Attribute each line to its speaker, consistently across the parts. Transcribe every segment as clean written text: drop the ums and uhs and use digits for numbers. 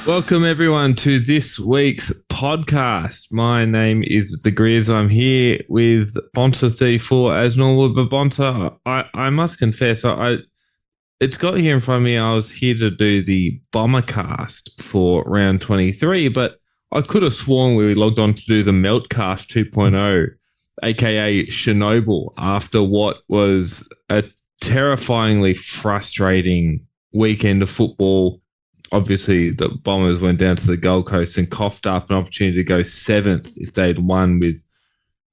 Speaker 1: Welcome everyone to this week's podcast. My name is The Grizz. I'm here with Bonta34 as normal, but Bonta, I must confess, it's got here in front of me. I was here to do the Bombercast for round 23, but I could have sworn we logged on to do the Meltcast 2.0, aka Chernobyl, after what was a terrifyingly frustrating weekend of football. Obviously, the Bombers went down to the Gold Coast and coughed up an opportunity to go seventh if they'd won, with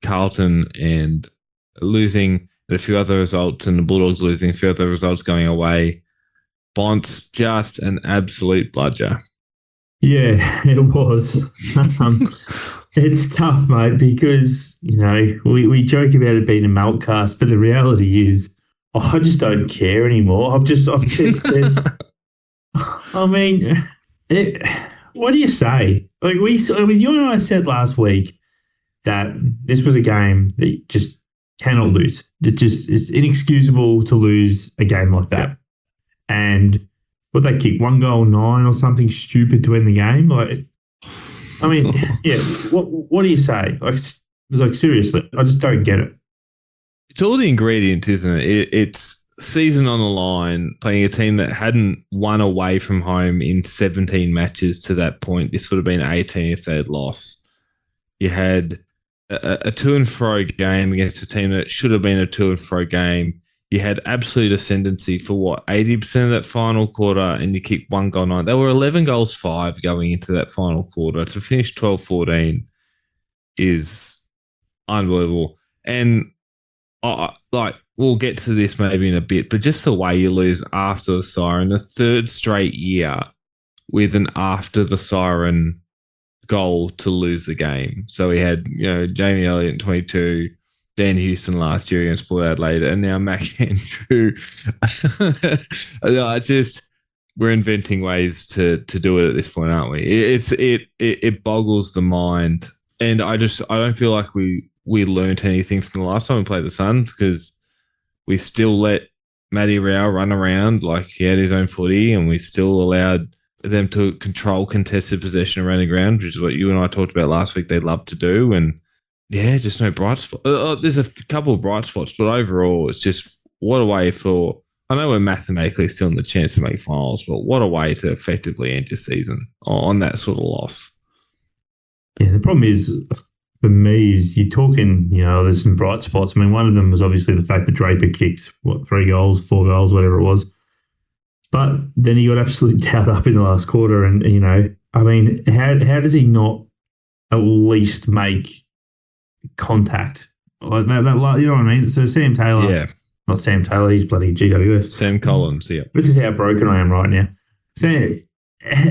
Speaker 1: Carlton and losing and a few other results, and the Bulldogs losing a few other results going away. Bont's just an absolute bludger.
Speaker 2: Yeah, it was. It's tough, mate, because, we joke about it being a Meltcast, but the reality is I just don't care anymore. I've I mean, what do you say? You and I said last week that this was a game that you just cannot lose. It's inexcusable to lose a game like that. And what they kick 1-9 or something stupid to end the game. What do you say? Like seriously, I just don't get it.
Speaker 1: It's all the ingredients, isn't it? It's season on the line, playing a team that hadn't won away from home in 17 matches to that point. This would have been 18 if they had lost. You had a to and fro game against a team that should have been a to and fro game. You had absolute ascendancy for 80% of that final quarter, and you kicked 1-9. There were 11 goals, 5 going into that final quarter. To finish 12-14 is unbelievable. And we'll get to this maybe in a bit, but just the way you lose after the siren, the third straight year with an after the siren goal to lose the game. So we had, Jamie Elliott in 22, Dan Houston last year against Port Adelaide, and now Max Andrew. We're inventing ways to do it at this point, aren't we? It boggles the mind, and I don't feel like we learnt anything from the last time we played the Suns, because we still let Matty Rao run around like he had his own footy, and we still allowed them to control contested possession around the ground, which is what you and I talked about last week they love to do. And yeah, just no bright spot. There's a couple of bright spots, but overall it's just what a way for, I know we're mathematically still in the chance to make finals, but what a way to effectively end your season on that sort of loss.
Speaker 2: Yeah, the problem is, for me, is you're talking, there's some bright spots. I mean, one of them was obviously the fact that Draper kicked, 3 goals, 4 goals, whatever it was. But then he got absolutely towed up in the last quarter. And, how does he not at least make contact? Like that, you know what I mean? So Sam Taylor.
Speaker 1: Yeah.
Speaker 2: Not Sam Taylor, he's bloody GWS.
Speaker 1: Sam Collins, yeah.
Speaker 2: This is how broken I am right now. Sam,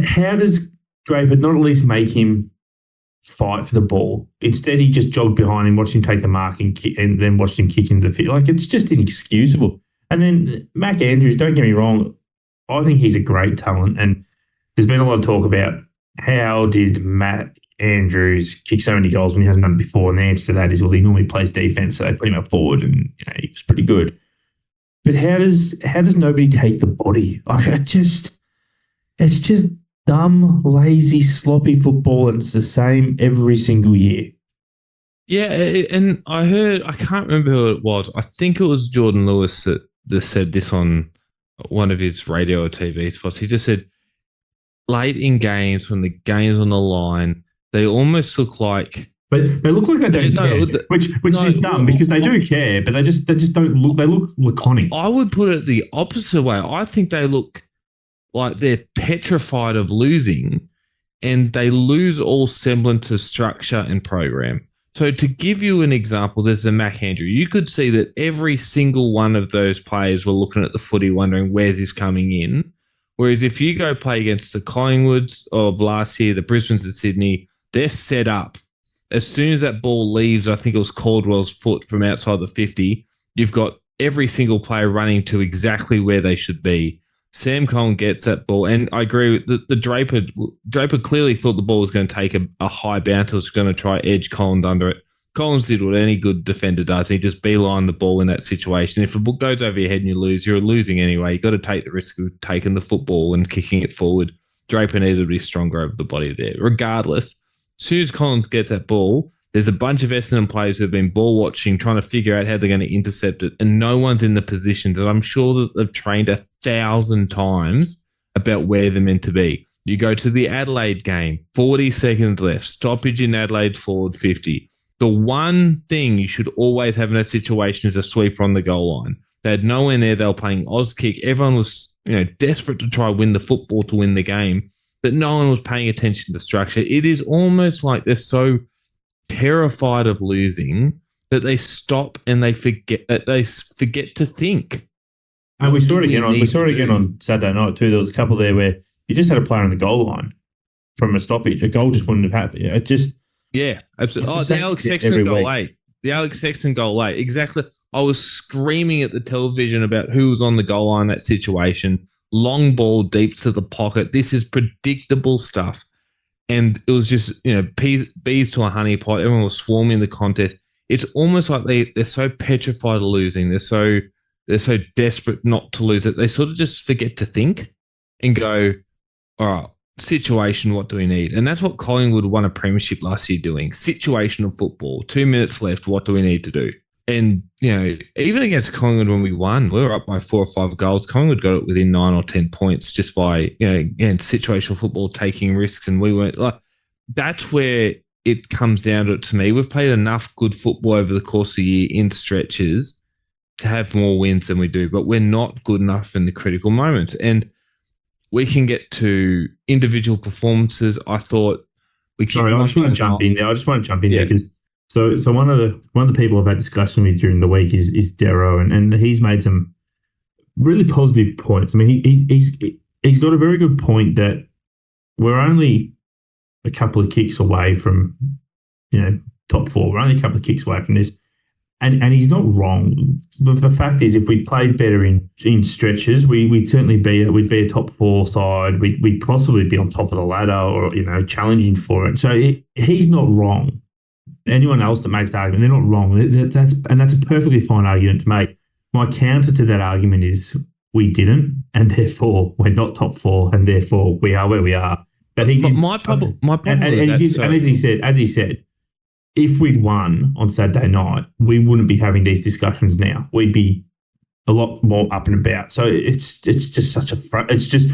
Speaker 2: how does Draper not at least make him fight for the ball? Instead, he just jogged behind him, watched him take the mark and then watched him kick into the field. It's just inexcusable. And then Mac Andrews, don't get me wrong, I think he's a great talent. And there's been a lot of talk about how did Matt Andrews kick so many goals when he hasn't done it before. And the answer to that is, well, he normally plays defense, so they put him up forward, and he was pretty good. But how does nobody take the body? It's just dumb, lazy, sloppy football, and it's the same every single year.
Speaker 1: Yeah, and I can't remember who it was. I think it was Jordan Lewis that said this on one of his radio or TV spots. He just said, late in games, when the game's on the line, they almost look like...
Speaker 2: But they look like they don't care, which is dumb, because they do care, but they just don't look... They look laconic.
Speaker 1: I would put it the opposite way. I think they look like they're petrified of losing, and they lose all semblance of structure and program. So to give you an example, there's the Mac Andrew. You could see that every single one of those players were looking at the footy wondering, where's this coming in? Whereas if you go play against the Collingwoods of last year, the Brisbanes of Sydney, they're set up. As soon as that ball leaves, I think it was Caldwell's foot from outside the 50, you've got every single player running to exactly where they should be. Sam Collins gets that ball, and I agree with the Draper. Draper clearly thought the ball was going to take a high bounce. It was going to try edge Collins under it. Collins did what any good defender does. He just beeline the ball in that situation. If the ball goes over your head and you lose, you're losing anyway. You've got to take the risk of taking the football and kicking it forward. Draper needed to be stronger over the body there. Regardless, as soon as Collins gets that ball, there's a bunch of Essendon players who have been ball watching, trying to figure out how they're going to intercept it, and no one's in the positions. And I'm sure that they've trained 1,000 times about where they're meant to be. You go to the Adelaide game, 40 seconds left, stoppage in Adelaide forward 50. The one thing you should always have in a situation is a sweeper on the goal line. They had no one there. They were playing Oz kick. Everyone was, desperate to try win the football to win the game, but no one was paying attention to structure. It is almost like they're so terrified of losing that they stop and they forget to think.
Speaker 2: And we saw it again on Saturday night too. There was a couple there where you just had a player on the goal line from a stoppage. A goal just wouldn't have happened. It just
Speaker 1: absolutely. Oh, the Alex Sexton goal late. The Alex Sexton goal late. Exactly. I was screaming at the television about who was on the goal line in that situation. Long ball deep to the pocket. This is predictable stuff. And it was just, bees to a honey pot. Everyone was swarming the contest. It's almost like they're so petrified of losing. They're so desperate not to lose it. They sort of just forget to think and go, all right, situation, what do we need? And that's what Collingwood won a premiership last year doing. Situational football. 2 minutes left. What do we need to do? And, even against Collingwood when we won, we were up by 4 or 5 goals. Collingwood got it within 9 or 10 points just by, again, situational football, taking risks. And we weren't like, that's where it comes down to it to me. We've played enough good football over the course of the year in stretches to have more wins than we do, but we're not good enough in the critical moments. And we can get to individual performances. I thought we can.
Speaker 2: Sorry, I just want to jump in there. Because so one of the people I've had discussion with during the week is Darrow, and he's made some really positive points. I mean, he's got a very good point that we're only a couple of kicks away from top 4. We're only a couple of kicks away from this. And he's not wrong. The fact is, if we played better in stretches, we'd certainly be a top 4 side. We'd possibly be on top of the ladder or challenging for it. So he's not wrong. Anyone else that makes the argument, they're not wrong. That's a perfectly fine argument to make. My counter to that argument is we didn't, and therefore we're not top 4, and therefore we are where we are. But
Speaker 1: my problem is that,
Speaker 2: and as he said. If we'd won on Saturday night, we wouldn't be having these discussions now. We'd be a lot more up and about. So it's just such a it's just.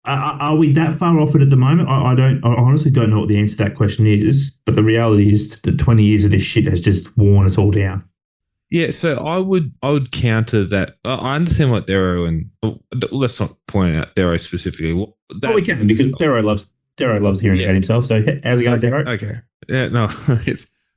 Speaker 2: Are we that far off it at the moment? I honestly don't know what the answer to that question is. But the reality is that 20 years of this shit has just worn us all down.
Speaker 1: Yeah, so I would counter that. I understand what Darrow and let's not point out Darrow specifically.
Speaker 2: We can, because Darrow loves hearing about himself. So how's it going, Darrow?
Speaker 1: Okay. Yeah, no,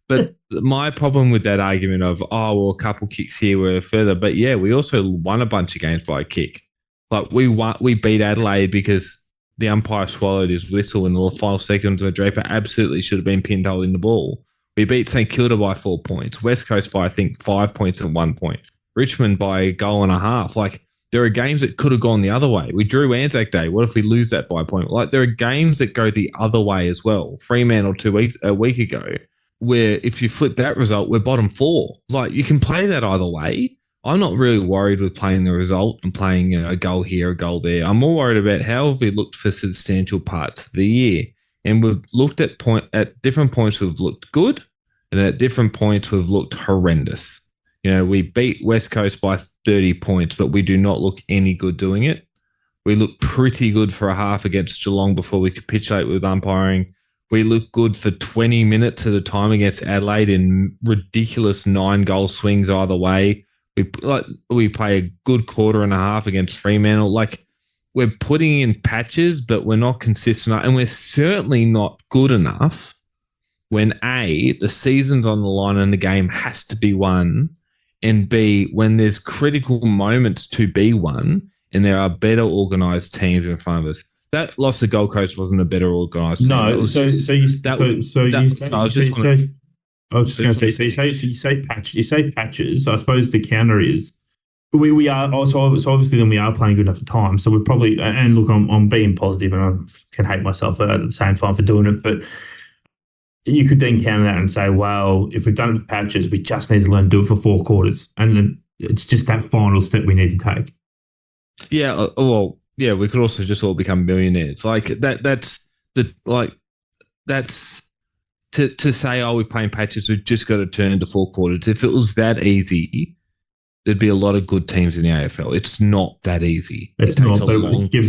Speaker 1: but my problem with that argument of, a couple kicks here were further, but yeah, we also won a bunch of games by a kick. Like we beat Adelaide because the umpire swallowed his whistle in the final seconds where Draper absolutely should have been pinned holding the ball. We beat St Kilda by 4 points, West Coast by, I think, 5 points and 1 point, Richmond by a goal and a half. Like, there are games that could have gone the other way. We drew Anzac Day. What if we lose that by a point? Like, there are games that go the other way as well. Fremantle a week ago, where if you flip that result, we're bottom 4. Like, you can play that either way. I'm not really worried with playing the result and playing a goal here, a goal there. I'm more worried about how have we looked for substantial parts of the year. And we've looked at different points we've looked good, and at different points we've looked horrendous. We beat West Coast by 30 points, but we do not look any good doing it. We look pretty good for a half against Geelong before we capitulate with umpiring. We look good for 20 minutes at a time against Adelaide in ridiculous 9-goal swings either way. We play a good quarter and a half against Fremantle. Like, we're putting in patches, but we're not consistent, and we're certainly not good enough when A, the season's on the line and the game has to be won, and B, when there's critical moments to be won and there are better organised teams in front of us. That loss to Gold Coast wasn't a better organised team.
Speaker 2: No, I was just going to say, you say patches. I suppose the counter is we are also, so obviously then we are playing good enough at times. So we're probably, and look, I'm being positive and I can hate myself at the same time for doing it, but you could then counter that and say, well, if we've done it for patches, we just need to learn to do it for 4 quarters. And then it's just that final step we need to take.
Speaker 1: Yeah, well, yeah, we could also just all become millionaires. Like that's the like that's to say, oh, we're playing patches, we've just got to turn into four quarters. If it was that easy, there'd be a lot of good teams in the AFL. It's not that easy.
Speaker 2: It's
Speaker 1: it takes
Speaker 2: not,
Speaker 1: a
Speaker 2: but
Speaker 1: long
Speaker 2: give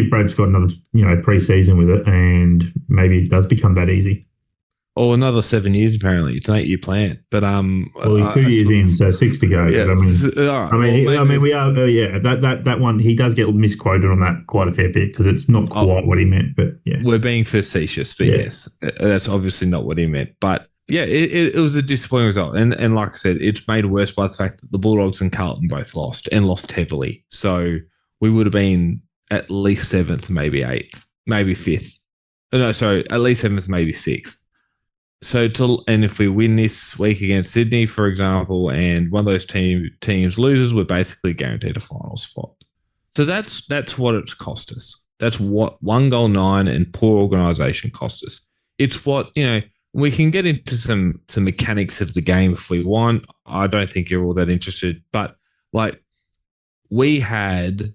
Speaker 2: Brad Scott another pre-season with it, and maybe it does become that easy.
Speaker 1: Or another 7 years. Apparently, it's an 8-year plan. But
Speaker 2: well, he's 2 years in, so 6 to go.
Speaker 1: Yeah,
Speaker 2: we are. That one he does get misquoted on that quite a fair bit because it's not quite what he meant. But yeah,
Speaker 1: we're being facetious. But yes, that's obviously not what he meant. But yeah, it was a disappointing result, and like I said, it's made worse by the fact that the Bulldogs and Carlton both lost and lost heavily. So we would have been at least 7th, maybe 8th, maybe 5th. No, sorry, at least 7th, maybe 6th. So and if we win this week against Sydney, for example, and one of those teams loses, we're basically guaranteed a final spot. So that's what it's cost us. That's what 1 goal 9 and poor organisation cost us. It's what we can get into some mechanics of the game if we want. I don't think you're all that interested, but like we had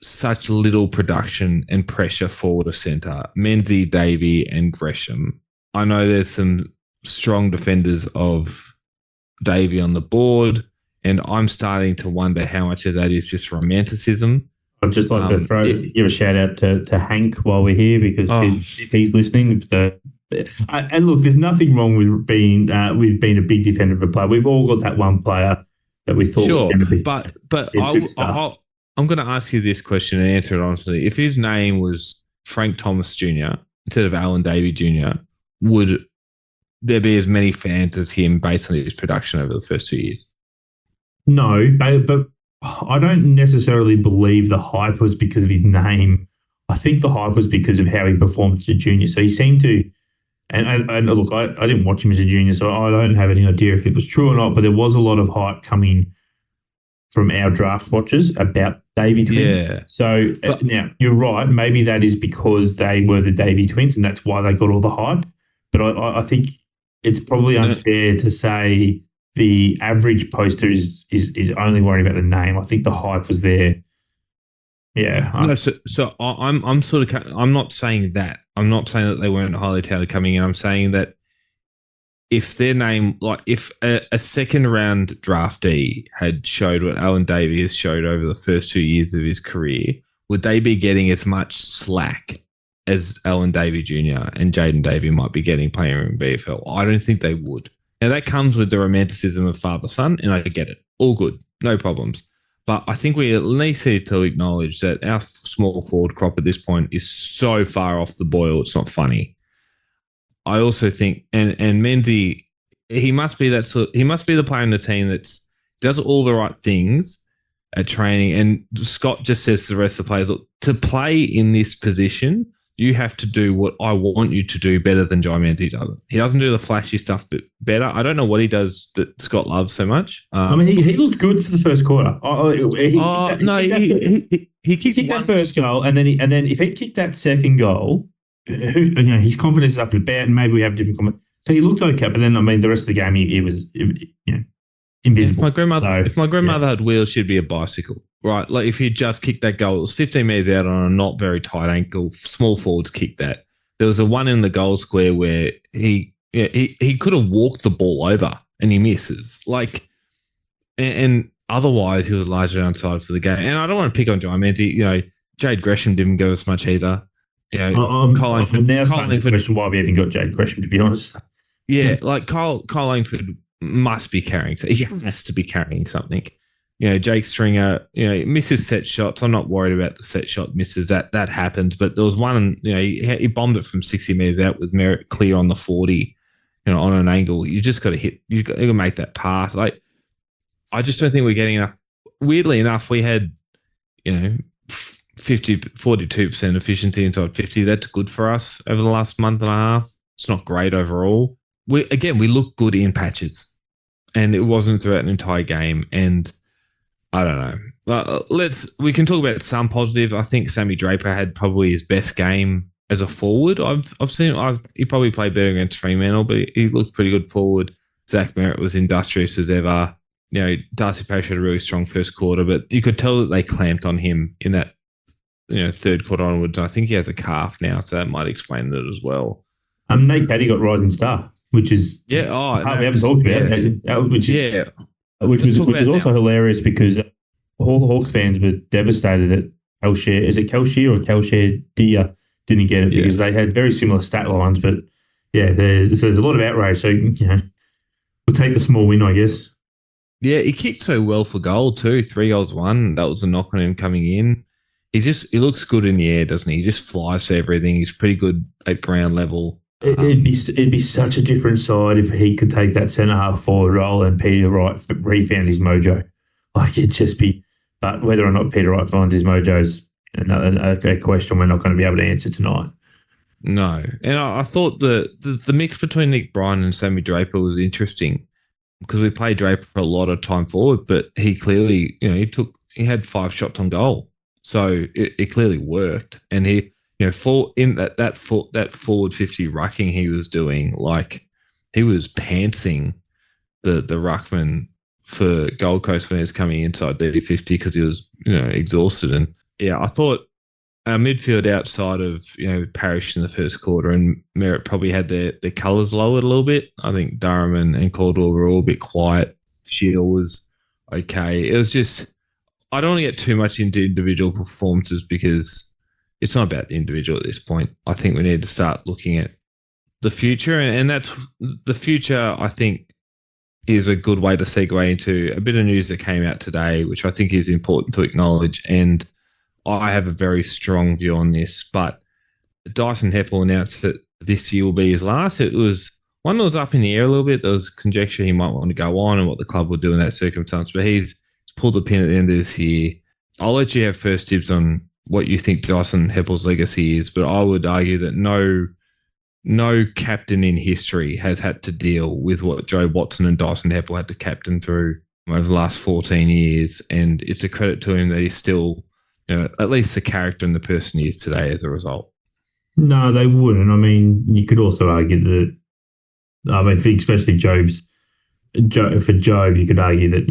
Speaker 1: such little production and pressure forward of centre, Menzies, Davey, and Gresham. I know there's some strong defenders of Davey on the board, and I'm starting to wonder how much of that is just romanticism.
Speaker 2: I'd just like to give a shout out to Hank while we're here because if he's listening. And look, there's nothing wrong with being a big defender of a player. We've all got that one player that we thought was going to be.
Speaker 1: But I'm going to ask you this question and answer it honestly. If his name was Frank Thomas Jr. instead of Alan Davey Jr., would there be as many fans of him based on his production over the first 2 years?
Speaker 2: No, but I don't necessarily believe the hype was because of his name. I think the hype was because of how he performed as a junior. So he seemed to, and look, I didn't watch him as a junior, so I don't have any idea if it was true or not, but there was a lot of hype coming from our draft watchers about Davey twins.
Speaker 1: Yeah.
Speaker 2: So now you're right. Maybe that is because they were the Davey twins and that's why they got all the hype. But I think it's probably unfair to say the average poster is only worried about the name. I think the hype was there. Yeah.
Speaker 1: So I'm sort of, I'm not saying that. I'm not saying that they weren't highly touted coming in. I'm saying that if their name, like if a second round draftee had showed what Alan Davey has showed over the first 2 years of his career, would they be getting as much slack as Alan Davey Jr. and Jaden Davey might be getting playing in BFL? I don't think they would. Now, that comes with the romanticism of father-son, and I get it. All good. No problems. But I think we at least need to acknowledge that our small forward crop at this point is so far off the boil, it's not funny. I also think, and Menzies, he must be the player in the team that does all the right things at training. And Scott just says to the rest of the players, look, to play in this position, you have to do what I want you to do better than Jai Menzies does. He doesn't do the flashy stuff better. I don't know what he does that Scott loves so much.
Speaker 2: He looked good for the first quarter. He kicked that first goal, and then if he kicked that second goal, his confidence is up and about, and maybe we have different comments. So he looked okay, but then the rest of the game he was invisible.
Speaker 1: If my grandmother had wheels, she'd be a bicycle. Right, like if he just kicked that goal, it was 15 metres out on a not very tight ankle. Small forwards kicked that. There was a one in the goal square where he could have walked the ball over and he misses. Like, and otherwise he was largely onside for the game. And I don't want to pick on Jai Menzies. Jade Gresham didn't go as much either.
Speaker 2: I'm now starting to question why we even got Jade Gresham, to be honest.
Speaker 1: Yeah, like Kyle Langford must be carrying. He has to be carrying something. Jake Stringer, misses set shots. I'm not worried about the set shot misses. That happens. But there was one, he bombed it from 60 metres out with Merritt clear on the 40, on an angle. You just got to hit. You got to make that pass. Like, I just don't think we're getting enough. Weirdly enough, we had, 42% efficiency inside 50. That's good for us over the last month and a half. It's not great overall. We look good in patches, and it wasn't throughout an entire game. And I don't know. We can talk about some positive. I think Sammy Draper had probably his best game as a forward. I've seen. He probably played better against Fremantle, but he looked pretty good forward. Zach Merritt was industrious as ever. Darcy Parish had a really strong first quarter, but you could tell that they clamped on him in that third quarter onwards. I think he has a calf now, so that might explain it as well.
Speaker 2: Nate Caddy got Rising Star, which is
Speaker 1: Yeah. Oh,
Speaker 2: we haven't talked about, which is which is also hilarious because all Hawks fans were devastated that Kelshare, is it Kelshare or Kelshare Dia didn't get it because they had very similar stat lines, but there's a lot of outrage. So we'll take the small win, I guess.
Speaker 1: Yeah, he kicked so well for goal too. 3 goals, 1. That was a knock on him coming in. He looks good in the air, doesn't he? He just flies for everything. He's pretty good at ground level.
Speaker 2: It'd be such a different side if he could take that centre half forward role and Peter Wright refound his mojo. Like it'd just be, but whether or not Peter Wright finds his mojo is a question we're not going to be able to answer tonight.
Speaker 1: No, and I thought the mix between Nick Bryan and Sammy Draper was interesting because we played Draper a lot of time forward, but he clearly, he had 5 shots on goal, so it clearly worked, and he. For in that forward 50 rucking he was doing, like he was pantsing the ruckman for Gold Coast when he was coming inside 30-50 because he was exhausted. And I thought our midfield outside of Parrish in the first quarter and Merritt probably had their colours lowered a little bit. I think Durham and Caldwell were all a bit quiet. Shield was okay. It was just I don't want to get too much into individual performances because it's not about the individual at this point. I think we need to start looking at the future, and that's the future. I think is a good way to segue into a bit of news that came out today, which I think is important to acknowledge. And I have a very strong view on this. But Dyson Heppel announced that this year will be his last. It was one that was up in the air a little bit. There was conjecture he might want to go on and what the club would do in that circumstance. But he's pulled the pin at the end of this year. I'll let you have first dibs on what you think Dyson Heppel's legacy is, but I would argue that no captain in history has had to deal with what Joe Watson and Dyson Heppel had to captain through over the last 14 years, and it's a credit to him that he's still, at least the character and the person he is today as a result.
Speaker 2: No, they wouldn't. I mean, you could also argue that, especially for Job, you could argue that,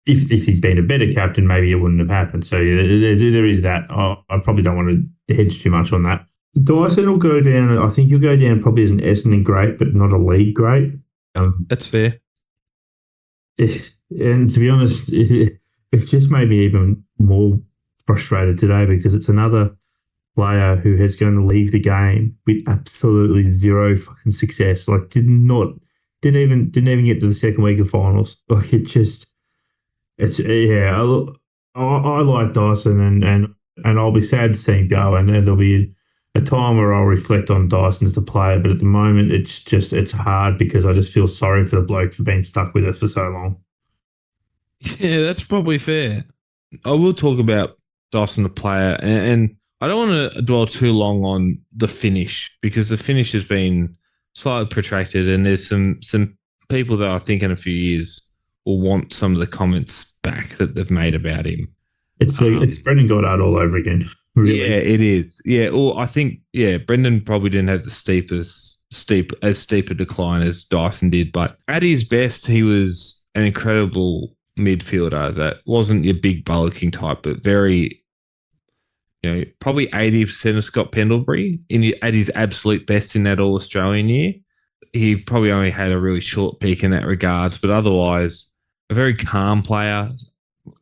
Speaker 2: if he'd been a better captain, maybe it wouldn't have happened. So there is that. I probably don't want to hedge too much on that. Dyson will go down. I think he'll go down probably as an Essendon great, but not a league great.
Speaker 1: That's fair.
Speaker 2: And to be honest, it's just made me even more frustrated today because it's another player who is going to leave the game with absolutely zero fucking success. Like didn't even get to the second week of finals. Like I like Dyson and I'll be sad to see him go, and then there'll be a time where I'll reflect on Dyson as the player, but at the moment it's hard because I just feel sorry for the bloke for being stuck with us for so long.
Speaker 1: Yeah, that's probably fair. I will talk about Dyson the player, and I don't want to dwell too long on the finish because the finish has been slightly protracted, and there's some people that I think in a few years will want some of the comments back that they've made about him.
Speaker 2: It's Brendan Goddard all over again. Really.
Speaker 1: Yeah, it is. Yeah, well, I think Brendan probably didn't have the steep a decline as Dyson did, but at his best, he was an incredible midfielder that wasn't your big bullocking type, but very, probably 80% of Scott Pendlebury at his absolute best in that All Australian year. He probably only had a really short peak in that regards, but otherwise, a very calm player,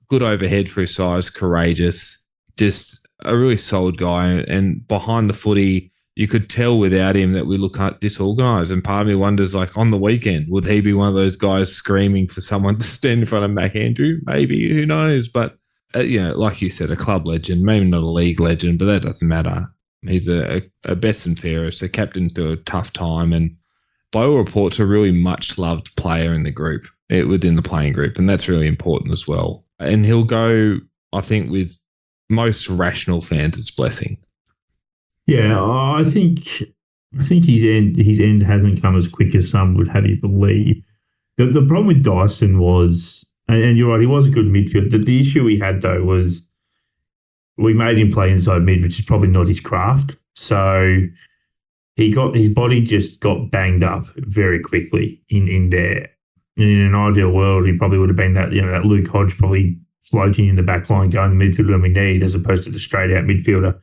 Speaker 1: good overhead for his size, courageous, just a really solid guy. And behind the footy, you could tell without him that we look disorganised. And part of me wonders, like on the weekend, would he be one of those guys screaming for someone to stand in front of Mac Andrew? Maybe, who knows? But, like you said, a club legend, maybe not a league legend, but that doesn't matter. He's a best and fairest, a captain through a tough time, and by all reports, a really much loved player in the group, within the playing group, and that's really important as well. And he'll go, I think, with most rational fans, it's blessing.
Speaker 2: Yeah, I think his end hasn't come as quick as some would have you believe. The problem with Dyson was, and you're right, he was a good midfield. The issue we had though was we made him play inside mid, which is probably not his craft. So his body just got banged up very quickly in there. In an ideal world, he probably would have been that Luke Hodge probably floating in the back line, going the midfielder when we need, as opposed to the straight out midfielder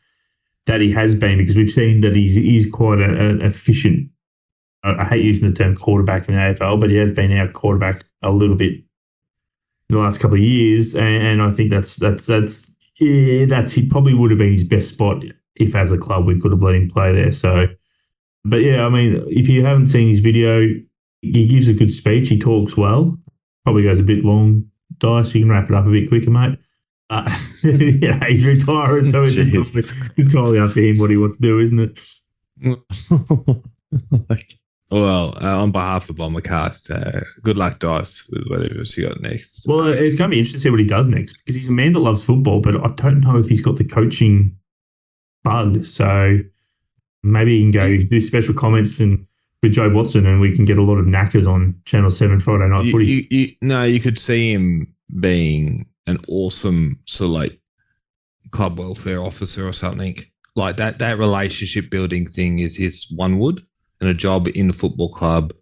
Speaker 2: that he has been, because we've seen that he's quite an efficient. I hate using the term quarterback in the AFL, but he has been our quarterback a little bit in the last couple of years, and I think that's he probably would have been his best spot if, as a club, we could have let him play there. So, but yeah, I mean, if you haven't seen his video, he gives a good speech. He talks well. Probably goes a bit long, Dice. You can wrap it up a bit quicker, mate. Yeah, he's retiring, so it's entirely up to him what he wants to do, isn't it?
Speaker 1: Well, on behalf of Bombercast, good luck, Dice, with whatever you got next.
Speaker 2: Well, it's going to be interesting to see what he does next, because he's a man that loves football, but I don't know if he's got the coaching bug. So maybe he can go do special comments with Joe Watson, and we can get a lot of knackers on Channel 7 Friday night footy.
Speaker 1: You could see him being an awesome sort of like club welfare officer or something. Like that relationship building thing is his one wood. And a job in the football club,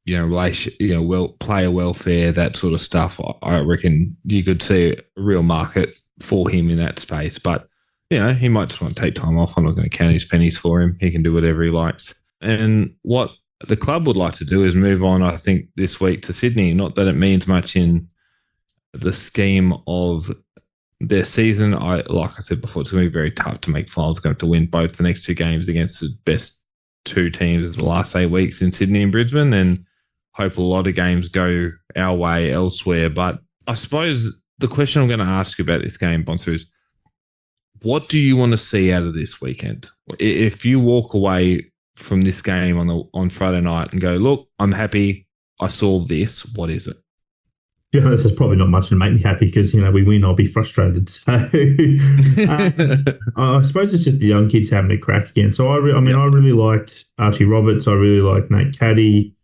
Speaker 1: player welfare, that sort of stuff. I reckon you could see a real market for him in that space. But, he might just want to take time off. I'm not going to count his pennies for him. He can do whatever he likes. And what the club would like to do is move on, I think, this week to Sydney. Not that it means much in the scheme of their season. Like I said before, it's going to be very tough to make finals. Going to have to win both the next two games against the best two teams the last 8 weeks in Sydney and Brisbane, and hope a lot of games go our way elsewhere. But I suppose the question I'm going to ask you about this game, Bonsu, is what do you want to see out of this weekend? If you walk away from this game on Friday night and go, look, I'm happy, I saw this, what is it?
Speaker 2: Yeah, this is probably not much to make me happy, because, we win, I'll be frustrated. So I suppose it's just the young kids having a crack again. So I really liked Archie Roberts. I really liked Nate Caddy.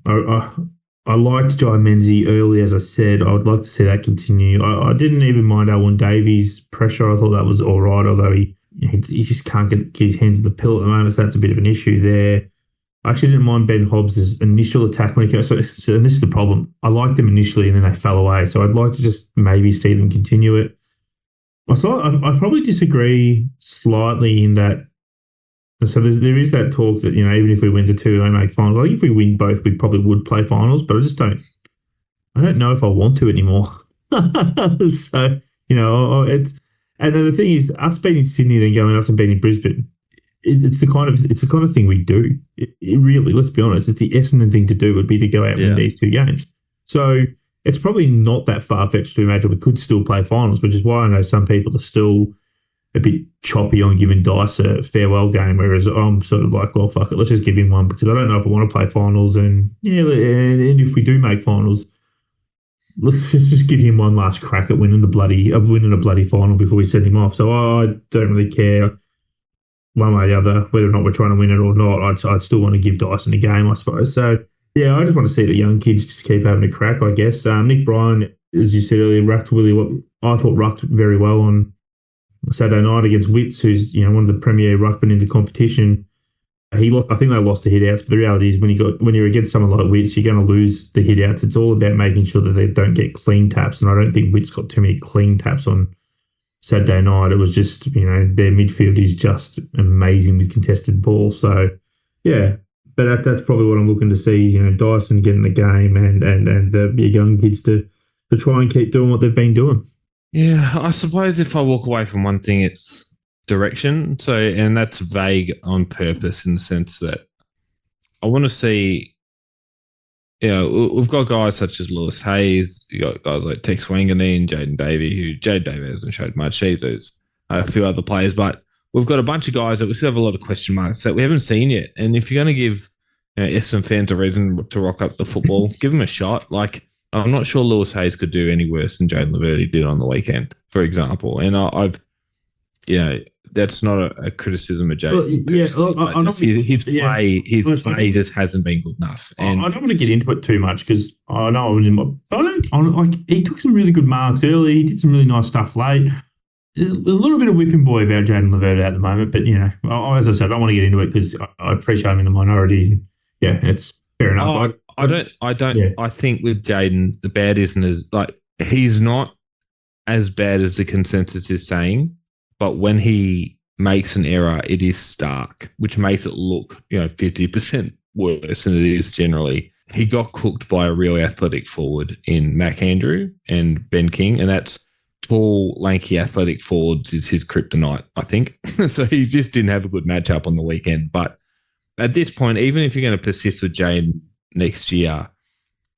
Speaker 2: I liked Jai Menzies early, as I said. I would like to see that continue. I didn't even mind Alwyn Davies' pressure. I thought that was all right, although he just can't get his hands on the pill at the moment, so that's a bit of an issue there. I actually didn't mind Ben Hobbs' initial attack when he came. So and this is the problem. I liked them initially and then they fell away. So I'd like to just maybe see them continue it. I probably disagree slightly in that. So there is that talk that, even if we win the two, we may make finals. I think if we win both, we probably would play finals, but I don't know if I want to anymore. So, it's, and then the thing is, us beating Sydney, then going up and beating Brisbane, it's the kind of thing we do. It really, let's be honest, it's the Essendon thing to do would be to go out and win these two games. So it's probably not that far-fetched to imagine we could still play finals, which is why I know some people are still a bit choppy on giving Dice a farewell game, whereas I'm sort of like, well, fuck it, let's just give him one, because I don't know if I want to play finals, and if we do make finals, let's just give him one last crack at winning a bloody final before we send him off. So I don't really care one way or the other, whether or not we're trying to win it or not. I'd still want to give Dyson a game, I suppose. So, yeah, I just want to see the young kids just keep having a crack, I guess. Nick Bryan, as you said earlier, rucked very well on Saturday night against Witts, who's one of the premier ruckmen in the competition. I think they lost the hit-outs, but the reality is when you're against someone like Witts, you're going to lose the hit-outs. It's all about making sure that they don't get clean taps, and I don't think Witts got too many clean taps on Saturday night. It was just, their midfield is just amazing with contested ball. So, yeah, but that's probably what I'm looking to see, Dyson getting the game and the young kids to try and keep doing what they've been doing.
Speaker 1: Yeah, I suppose if I walk away from one thing, it's direction. So, and that's vague on purpose in the sense that I want to see, we've got guys such as Lewis Hayes, you got guys like Tex Wanganeen and Jaden Davey, who Jaden Davey hasn't showed much either. There's a few other players, but we've got a bunch of guys that we still have a lot of question marks that we haven't seen yet. And if you're going to give Essendon fans a reason to rock up the football, give them a shot. Like, I'm not sure Lewis Hayes could do any worse than Jaden Laverty did on the weekend, for example. And that's not a criticism of Jaden. Well, his play just hasn't been good enough. And
Speaker 2: I don't want to get into it too much because I know he took some really good marks early. He did some really nice stuff late. There's a little bit of whipping boy about Jaden Laverty at the moment, but as I said, I don't want to get into it because I appreciate him in the minority. Yeah, it's fair enough.
Speaker 1: I think with Jaden, the bad isn't as like he's not as bad as the consensus is saying, but when he makes an error, it is stark, which makes it look, 50% worse than it is generally. He got cooked by a real athletic forward in Mac Andrew and Ben King, and that's tall, lanky, athletic forwards is his kryptonite, I think. So he just didn't have a good matchup on the weekend. But at this point, even if you're going to persist with Jade next year,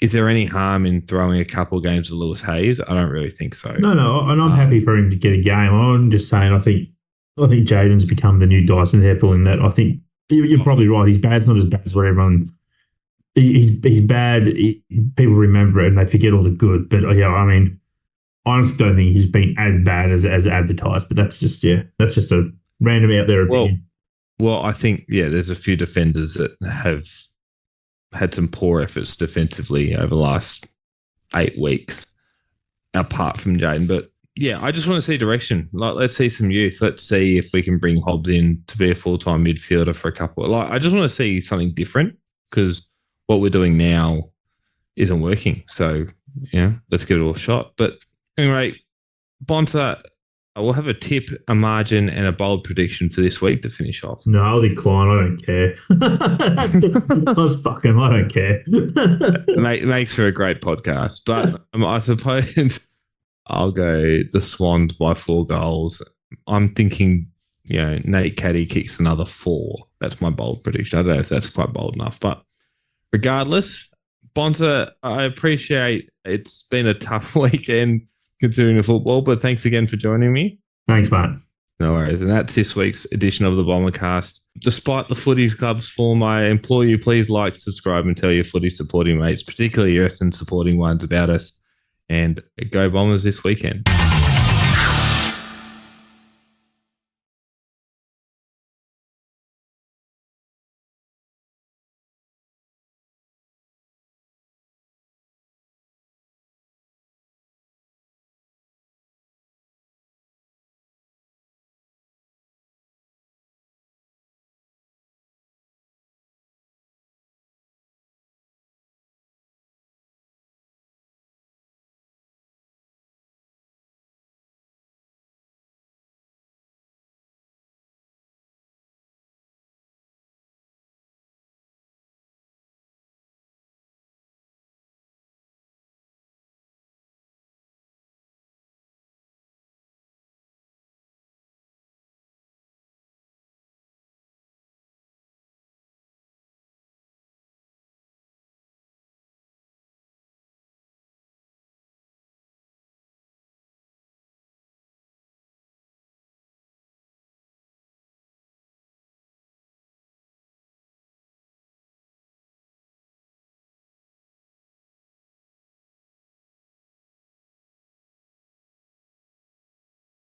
Speaker 1: is there any harm in throwing a couple of games of Lewis Hayes? I don't really think so.
Speaker 2: No, and I'm happy for him to get a game. I'm just saying, I think Jaden's become the new Dyson Heppel in that. I think you're probably right. He's bad. It's not as bad as what everyone. He's bad. People remember it and they forget all the good. But yeah, I mean, I honestly don't think he's been as bad as advertised. But that's just a random out there opinion.
Speaker 1: Well, I think there's a few defenders that have had some poor efforts defensively over the last 8 weeks, apart from Jaden. But I just want to see direction. Like, let's see some youth. Let's see if we can bring Hobbs in to be a full-time midfielder for a couple. I just want to see something different because what we're doing now isn't working. So, let's give it all a shot. But anyway, Bonta, I will have a tip, a margin, and a bold prediction for this week to finish off.
Speaker 2: No, I'll decline. I don't care. I don't care.
Speaker 1: It makes for a great podcast. But I suppose I'll go the Swans by 4 goals. I'm thinking, Nate Caddy kicks another 4. That's my bold prediction. I don't know if that's quite bold enough. But regardless, Bonta, I appreciate it's been a tough weekend considering the football, but thanks again for joining me.
Speaker 2: Thanks, mate.
Speaker 1: No worries. And that's this week's edition of the Bombercast. Despite the footy club's form, I implore you, please like, subscribe, and tell your footy supporting mates, particularly your Essendon supporting ones, about us. And go Bombers this weekend.